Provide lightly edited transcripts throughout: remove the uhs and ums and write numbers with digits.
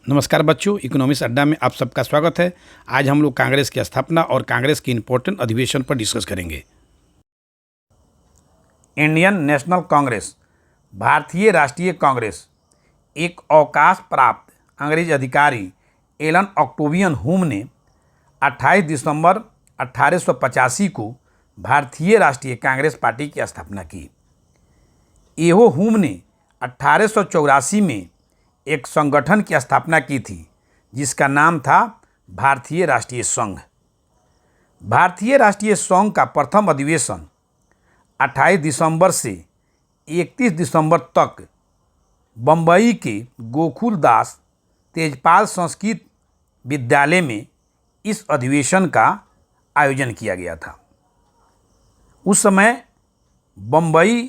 नमस्कार बच्चों, इकोनॉमिक्स अड्डा में आप सबका स्वागत है। आज हम लोग कांग्रेस की स्थापना और कांग्रेस की इम्पोर्टेंट अधिवेशन पर डिस्कस करेंगे। इंडियन नेशनल कांग्रेस, भारतीय राष्ट्रीय कांग्रेस, एक अवकाश प्राप्त अंग्रेज अधिकारी एलन ऑक्टेवियन हुम ने 28 दिसंबर 1885 को भारतीय राष्ट्रीय कांग्रेस पार्टी की स्थापना की। एहो हुम ने 1884 में एक संगठन की स्थापना की थी जिसका नाम था भारतीय राष्ट्रीय संघ। भारतीय राष्ट्रीय संघ का प्रथम अधिवेशन 28 दिसंबर से 31 दिसंबर तक बम्बई के गोकुल दास तेजपाल संस्कृत विद्यालय में इस अधिवेशन का आयोजन किया गया था। उस समय बम्बई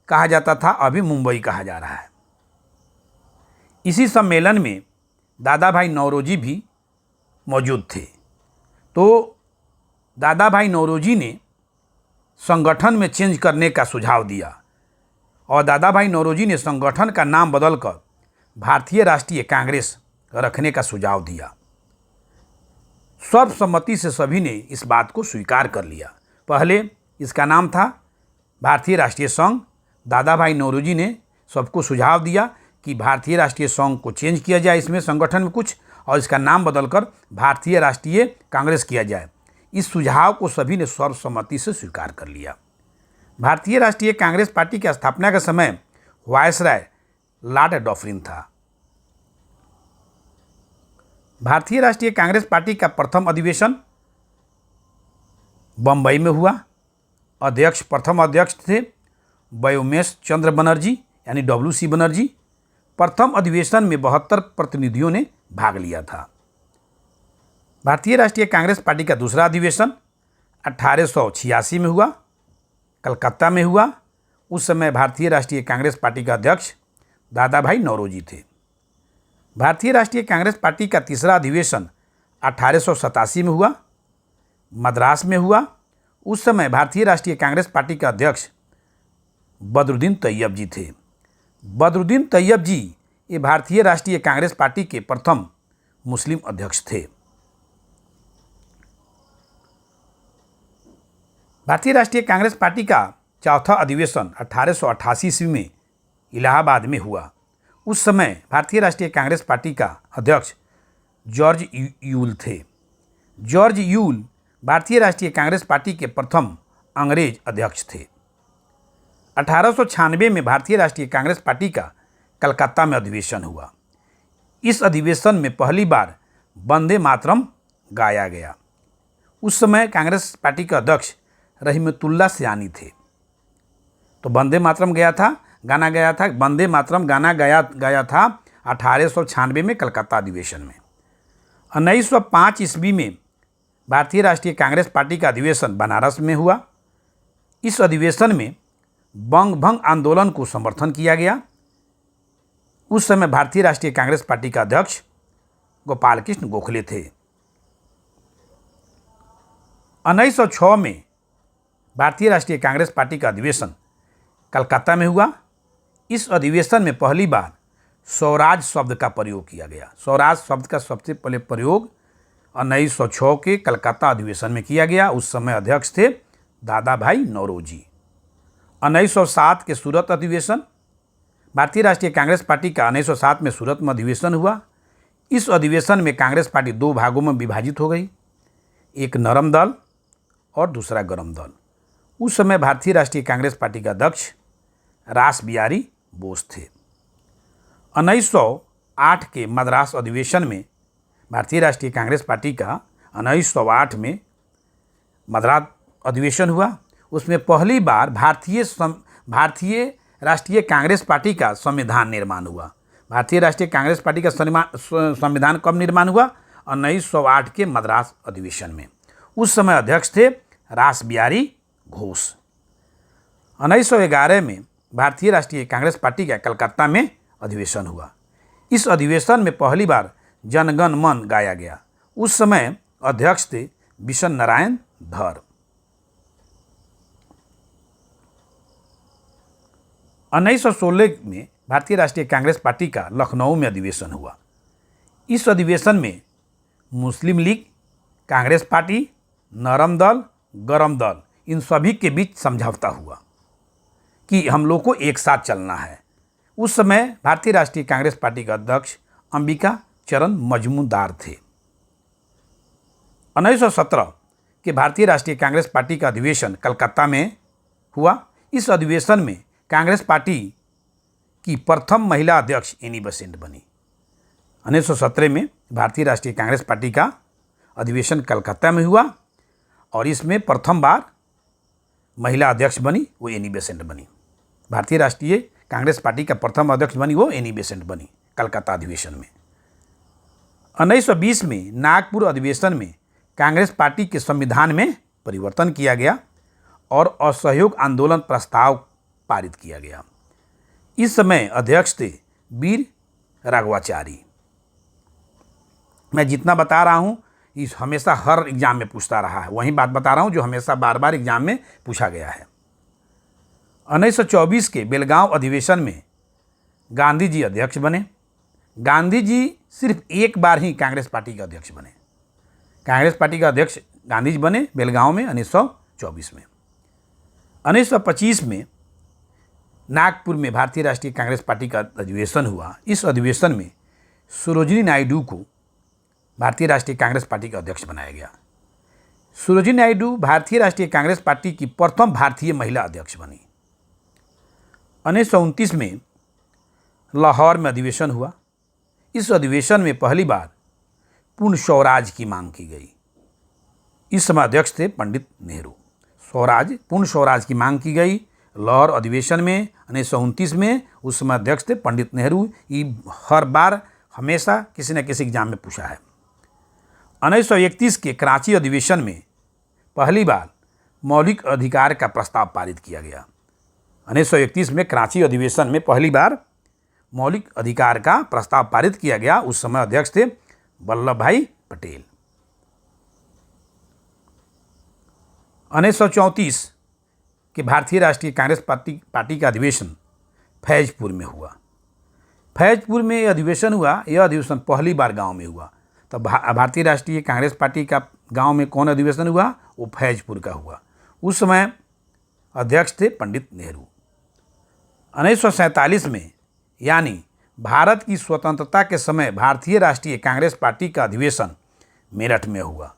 कहा जाता था, अभी मुंबई कहा जा रहा है। इसी सम्मेलन में दादा भाई नौरोजी भी मौजूद थे। तो दादा भाई नौरोजी ने संगठन में चेंज करने का सुझाव दिया और दादा भाई नौरोजी ने संगठन का नाम बदलकर भारतीय राष्ट्रीय कांग्रेस रखने का सुझाव दिया। सर्वसम्मति से सभी ने इस बात को स्वीकार कर लिया। पहले इसका नाम था भारतीय राष्ट्रीय संघ। दादा भाई नौरोजी ने सबको सुझाव दिया कि भारतीय राष्ट्रीय संघ को चेंज किया जाए, इसमें संगठन में कुछ, और इसका नाम बदलकर भारतीय राष्ट्रीय कांग्रेस किया जाए। इस सुझाव को सभी ने सर्वसम्मति से स्वीकार कर लिया। भारतीय राष्ट्रीय कांग्रेस पार्टी की स्थापना के समय वायसराय लॉर्ड डफरिन था। भारतीय राष्ट्रीय कांग्रेस पार्टी का प्रथम अधिवेशन बम्बई में हुआ। प्रथम अध्यक्ष थे व्योमेश चंद्र बनर्जी यानी WC बनर्जी। प्रथम अधिवेशन में 72 प्रतिनिधियों ने भाग लिया था। भारतीय राष्ट्रीय कांग्रेस पार्टी का दूसरा अधिवेशन 1886 में हुआ, कलकत्ता में हुआ। उस समय भारतीय राष्ट्रीय कांग्रेस पार्टी का अध्यक्ष दादा भाई नौरोजी थे। भारतीय राष्ट्रीय कांग्रेस पार्टी का तीसरा अधिवेशन 1887 में हुआ, मद्रास में हुआ। उस समय भारतीय राष्ट्रीय कांग्रेस पार्टी का अध्यक्ष बदरुद्दीन तैयब जी थे। बदरुद्दीन तैयब जी ये भारतीय राष्ट्रीय कांग्रेस पार्टी के प्रथम मुस्लिम अध्यक्ष थे। भारतीय राष्ट्रीय कांग्रेस पार्टी का चौथा अधिवेशन 1888 ईस्वी में इलाहाबाद में हुआ। उस समय भारतीय राष्ट्रीय कांग्रेस पार्टी का अध्यक्ष जॉर्ज यूल थे। जॉर्ज यूल भारतीय राष्ट्रीय कांग्रेस पार्टी के प्रथम अंग्रेज अध्यक्ष थे। 1896 में भारतीय राष्ट्रीय कांग्रेस पार्टी का कलकत्ता में अधिवेशन हुआ। इस अधिवेशन में पहली बार वंदे मातरम गाया गया। उस समय कांग्रेस पार्टी के अध्यक्ष रहीमतुल्लाह सयानी थे। तो वंदे मातरम गाना गया था। वंदे मातरम गाना गया था 1896 में कलकत्ता अधिवेशन में। 1905 ईस्वी में भारतीय राष्ट्रीय कांग्रेस पार्टी का अधिवेशन बनारस में हुआ। इस अधिवेशन में बंग भंग आंदोलन को समर्थन किया गया। उस समय भारतीय राष्ट्रीय कांग्रेस पार्टी का अध्यक्ष गोपाल कृष्ण गोखले थे। 1906 में भारतीय राष्ट्रीय कांग्रेस पार्टी का अधिवेशन कलकत्ता में हुआ। इस अधिवेशन में पहली बार स्वराज शब्द का प्रयोग किया गया। स्वराज शब्द का सबसे पहले प्रयोग 1906 के कलकत्ता अधिवेशन में किया गया। उस समय अध्यक्ष थे दादा भाई नौरोजी। 1907 के सूरत अधिवेशन, भारतीय राष्ट्रीय कांग्रेस पार्टी का 1907 में सूरत में अधिवेशन हुआ। इस अधिवेशन में कांग्रेस पार्टी दो भागों में विभाजित हो गई, एक नरम दल और दूसरा गरम दल। उस समय भारतीय राष्ट्रीय कांग्रेस पार्टी का अध्यक्ष रास बिहारी बोस थे। 1908 के मद्रास अधिवेशन में भारतीय राष्ट्रीय कांग्रेस पार्टी का 1908 में मद्रास अधिवेशन हुआ। उसमें पहली बार भारतीय राष्ट्रीय कांग्रेस पार्टी का संविधान निर्माण हुआ। भारतीय राष्ट्रीय कांग्रेस पार्टी का संविधान कब निर्माण हुआ? 1908 के मद्रास अधिवेशन में। उस समय अध्यक्ष थे रास बिहारी घोष। 1911 में भारतीय राष्ट्रीय कांग्रेस पार्टी का कलकत्ता में अधिवेशन हुआ। इस अधिवेशन में पहली बार जनगण मन गाया गया। उस समय अध्यक्ष थे बिशन नारायण धर। 1916 में भारतीय राष्ट्रीय कांग्रेस पार्टी का लखनऊ में अधिवेशन हुआ। इस अधिवेशन में मुस्लिम लीग, कांग्रेस पार्टी, नरम दल, गरम दल, इन सभी के बीच समझौता हुआ कि हम लोग को एक साथ चलना है। उस समय भारतीय राष्ट्रीय कांग्रेस पार्टी का अध्यक्ष अंबिका चरण मजूमदार थे। 1917 के भारतीय राष्ट्रीय कांग्रेस पार्टी का अधिवेशन कलकत्ता में हुआ। इस अधिवेशन में कांग्रेस पार्टी की प्रथम महिला अध्यक्ष एनी बेसेंट बनी। 1917 में भारतीय राष्ट्रीय कांग्रेस पार्टी का अधिवेशन कलकत्ता में हुआ और इसमें प्रथम बार महिला अध्यक्ष बनी, वो एनी बेसेंट बनी। भारतीय राष्ट्रीय कांग्रेस पार्टी का प्रथम अध्यक्ष बनी, वो एनी बेसेंट बनी कलकत्ता अधिवेशन में। 1920 में नागपुर अधिवेशन में कांग्रेस पार्टी के संविधान में परिवर्तन किया गया और असहयोग आंदोलन प्रस्ताव पारित किया गया। इस समय अध्यक्ष थे वीर राघवाचारी। मैं जितना बता रहा हूँ इस हमेशा हर एग्जाम में पूछता रहा है, वही बात बता रहा हूँ जो हमेशा बार बार एग्जाम में पूछा गया है। 1924 के बेलगांव अधिवेशन में गांधी जी अध्यक्ष बने। गांधी जी सिर्फ एक बार ही कांग्रेस पार्टी के अध्यक्ष बने। कांग्रेस पार्टी का अध्यक्ष गांधी जी बने बेलगांव में 1924 में। 1925 में नागपुर में भारतीय राष्ट्रीय कांग्रेस पार्टी का अधिवेशन हुआ। इस अधिवेशन में सरोजिनी नायडू को भारतीय राष्ट्रीय कांग्रेस पार्टी का अध्यक्ष बनाया गया। सरोजिनी नायडू भारतीय राष्ट्रीय कांग्रेस पार्टी की प्रथम भारतीय महिला अध्यक्ष बनी। 1929 में लाहौर में अधिवेशन हुआ। इस अधिवेशन में पहली बार पूर्ण स्वराज की मांग की गई। इस समय अध्यक्ष थे पंडित नेहरू। पूर्ण स्वराज की मांग की गई लाहौर अधिवेशन में 1929 में। उस समय अध्यक्ष थे पंडित नेहरू। ये हर बार हमेशा किसी न किसी एग्जाम में पूछा है। 1931 के कराची अधिवेशन में पहली बार मौलिक अधिकार का प्रस्ताव पारित किया गया। 1931 में कराची अधिवेशन में पहली बार मौलिक अधिकार का प्रस्ताव पारित किया गया। उस समय अध्यक्ष थे वल्लभ भाई पटेल। 1934 के भारतीय राष्ट्रीय कांग्रेस पार्टी का अधिवेशन फैजपुर में हुआ। फैजपुर में अधिवेशन हुआ। यह अधिवेशन पहली बार गांव में हुआ। तो भारतीय राष्ट्रीय कांग्रेस पार्टी का गांव में कौन अधिवेशन हुआ? वो फैजपुर का हुआ। उस समय अध्यक्ष थे पंडित नेहरू। 1947 में यानी भारत की स्वतंत्रता के समय भारतीय राष्ट्रीय कांग्रेस पार्टी का अधिवेशन मेरठ में हुआ।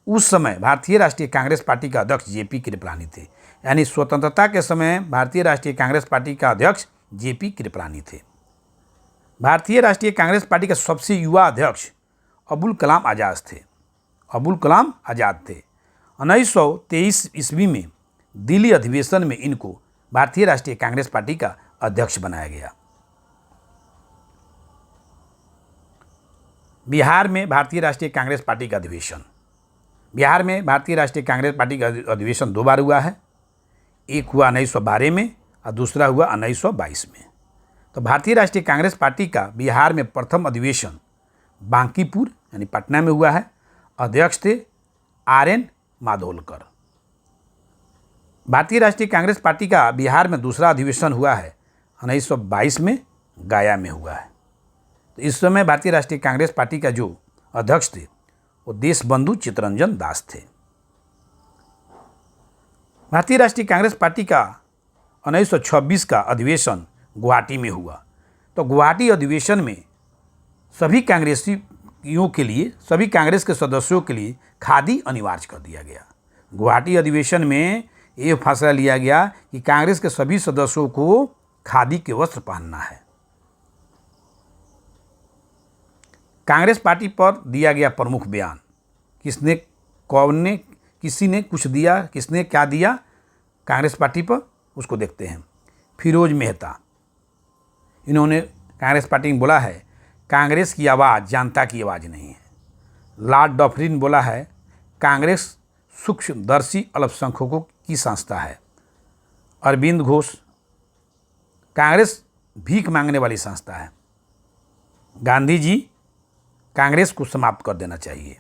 उस समय भारतीय राष्ट्रीय कांग्रेस पार्टी का अध्यक्ष जेपी कृपलानी थे। यानी स्वतंत्रता के समय भारतीय राष्ट्रीय कांग्रेस पार्टी का अध्यक्ष जेपी कृपलानी थे। भारतीय राष्ट्रीय कांग्रेस पार्टी का सबसे युवा अध्यक्ष अबुल कलाम आज़ाद थे। 1923 ईस्वी में दिल्ली अधिवेशन में इनको भारतीय राष्ट्रीय कांग्रेस पार्टी का अध्यक्ष बनाया गया। बिहार में भारतीय राष्ट्रीय कांग्रेस पार्टी का अधिवेशन। बिहार में भारतीय राष्ट्रीय कांग्रेस पार्टी का अधिवेशन दो बार हुआ है। एक हुआ 1912 में और दूसरा हुआ 1922 में। तो भारतीय राष्ट्रीय कांग्रेस पार्टी का बिहार में प्रथम अधिवेशन बांकीपुर यानी पटना में हुआ है। अध्यक्ष थे RN माधोलकर। भारतीय राष्ट्रीय कांग्रेस पार्टी का बिहार में दूसरा अधिवेशन हुआ है 1922 में गया में हुआ है। तो इस समय भारतीय राष्ट्रीय कांग्रेस पार्टी का जो अध्यक्ष थे वो देशबंधु चित्तरंजन दास थे। भारतीय राष्ट्रीय कांग्रेस पार्टी का 1926 का अधिवेशन गुवाहाटी में हुआ। तो गुवाहाटी अधिवेशन में सभी कांग्रेसियों के लिए, सभी कांग्रेस के सदस्यों के लिए खादी अनिवार्य कर दिया गया। गुवाहाटी अधिवेशन में ये फैसला लिया गया कि कांग्रेस के सभी सदस्यों को खादी के वस्त्र पहनना है। कांग्रेस पार्टी पर दिया गया प्रमुख बयान। किसी ने कुछ दिया, किसने क्या दिया कांग्रेस पार्टी पर, उसको देखते हैं। फिरोज मेहता, इन्होंने कांग्रेस पार्टी में बोला है कांग्रेस की आवाज़ जनता की आवाज़ नहीं है। लॉर्ड डफरिन बोला है कांग्रेस सूक्ष्मदर्शी अल्पसंख्यकों की संस्था है। अरविंद घोष, कांग्रेस भीख मांगने वाली संस्था है। गांधी जी, कांग्रेस को समाप्त कर देना चाहिए।